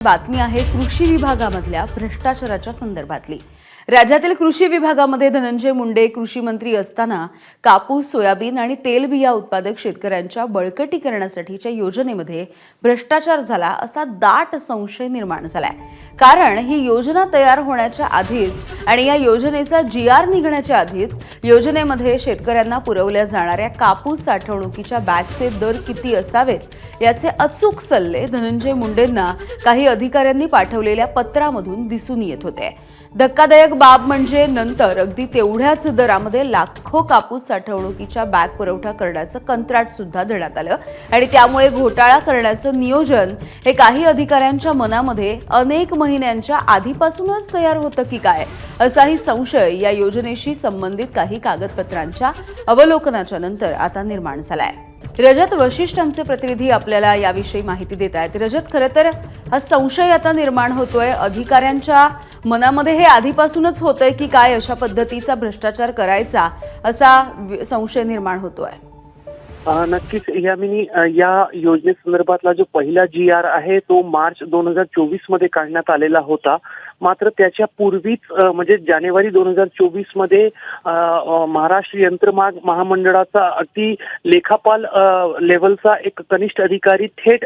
बातमी आहे कृषी विभागामधल्या भ्रष्टाचाराच्या संदर्भातली। राज्यातील कृषी विभागामध्ये धनंजय मुंडे कृषी मंत्री असताना कापूस, सोयाबीन आणि तेलबिया उत्पादक शेतकऱ्यांच्या बळकटीकरणासाठीच्या योजनेमध्ये भ्रष्टाचार झाला असा दाट संशय निर्माण झालाय। कारण ही योजना तयार होण्याच्या आधीच आणि या योजनेचा जीआर निघण्याच्या आधीच योजनेमध्ये शेतकऱ्यांना पुरवल्या जाणाऱ्या कापूस साठवणुकीच्या बॅगचे दर किती असावेत याचे अचूक सल्ले धनंजय मुंडेंना काही अधिकाऱ्यांनी पाठवलेल्या पत्रामधून दिसून येत होते। धक्कादायक बाब म्हणजे नंतर अगदी तेवढ्याच दरामध्ये लाखो कापूस साठवणुकीच्या बॅग पुरवठा करण्याचं कंत्राट सुद्धा देण्यात आलं आणि त्यामुळे घोटाळा करण्याचं नियोजन हे काही अधिकाऱ्यांच्या मनामध्ये अनेक महिन्यांच्या आधीपासूनच तयार होतं की काय असाही संशय या योजनेशी संबंधित काही कागदपत्रांच्या अवलोकनाच्या नंतर आता निर्माण झालाय। रजत वशिष्ठ आमचे प्रतिनिधी आपल्याला याविषयी माहिती देत आहेत। रजत, खरं तर हा संशय आता निर्माण होतोय, अधिकाऱ्यांच्या मनामध्ये हे आधीपासूनच होतंय की काय अशा पद्धतीचा भ्रष्टाचार करायचा असा संशय निर्माण होतोय? नक्कीच यामिनी, या योजनेसंदर्भातला जो पहिला जीआर आहे तो मार्च 2024 मध्ये काढण्यात आलेला होता। मात्र त्याच्या पूर्वीच म्हणजे जानेवारी 2024 मध्ये महाराष्ट्र यंत्रमाग महामंडळाचा अगदी लेखापाल लेव्हलचा एक कनिष्ठ अधिकारी थेट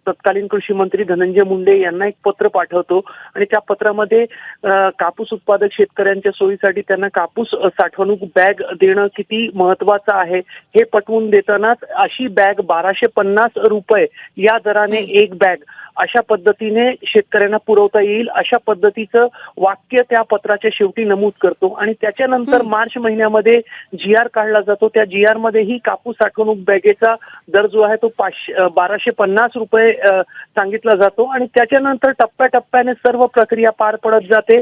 तत्कालीन कृषी मंत्री धनंजय मुंडे यांना एक पत्र पाठवतो आणि त्या पत्रामध्ये कापूस उत्पादक शेतकऱ्यांच्या सोयीसाठी त्यांना कापूस साठवणूक बॅग देणं किती महत्वाचं आहे हे पटवून देतानाच अशी बॅग 1250 रुपये या दराने एक बॅग अशा पद्धतीने शेतकऱ्यांना पुरवता येईल अशा पद्धतीचं वाक्य त्या पत्राच्या शेवटी नमूद करतो आणि त्याच्यानंतर मार्च महिन्यामध्ये जीआर काढला जातो। त्या जीआर मध्येही कापूस साठवणूक बॅगेचा दर जो आहे तो 1250 रुपये सांगितला जातो आणि त्याच्यानंतर टप्प्याटप्प्याने सर्व प्रक्रिया पार पडत जाते।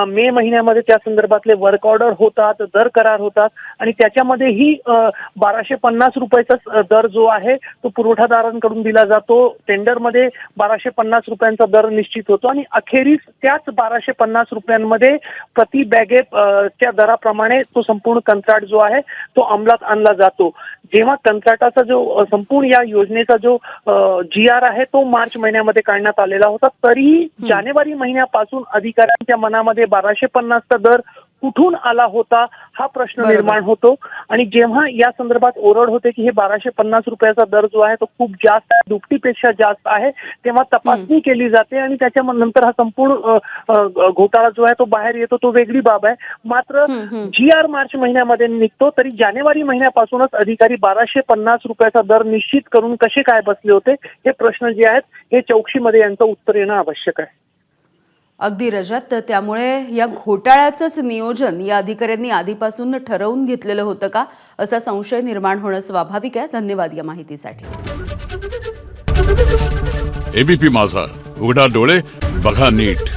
मे महिन्यामध्ये त्या संदर्भातले वर्क ऑर्डर होतात, दर करार होतात आणि त्याच्यामध्येही 1250 रुपयाचा दर जो आहे तो पुरवठादारांकडून दिला जातो। टेंडरमध्ये 1250 रुपयांचा दर निश्चित होतो आणि अखेरीस त्याच 1250 रुपयांमध्ये प्रति बॅगे त्या दराप्रमाणे तो संपूर्ण कंत्राट जो आहे तो अंमलात आणला जातो। जेव्हा कंत्राटाचा जो संपूर्ण या योजनेचा जो जीआर आहे तो मार्च महिन्यामध्ये काढण्यात आलेला होता, तरीही जानेवारी महिन्यापासून अधिकाऱ्यांच्या मनामध्ये 1250 चा दर कुठून आला होता हा प्रश्न निर्माण होतो आणि जेव्हा या संदर्भात ओरड होते की हे 1250 रुपयाचा दर जो आहे तो खूप जास्त, दुपटीपेक्षा जास्त आहे, तेव्हा तपासणी केली जाते आणि त्याच्यानंतर हा संपूर्ण घोटाळा जो आहे तो बाहेर येतो, तो वेगळी बाब आहे। मात्र जीआर मार्च महिन्यामध्ये निघतो तरी जानेवारी महिन्यापासूनच अधिकारी 1250 रुपयाचा दर निश्चित करून कसे काय बसले होते हे प्रश्न जे आहेत हे चौकशीमध्ये यांचं उत्तर येणं आवश्यक आहे। अगदी रजत, त्यामुळे या घोटाळ्याचंच नियोजन या अधिकाऱ्यांनी आधीपासून ठरवून घेतलेलं होतं का असा संशय निर्माण होणं स्वाभाविक आहे। धन्यवाद या माहितीसाठी। एबीपी माझा, उघडा डोळे बघा नीट।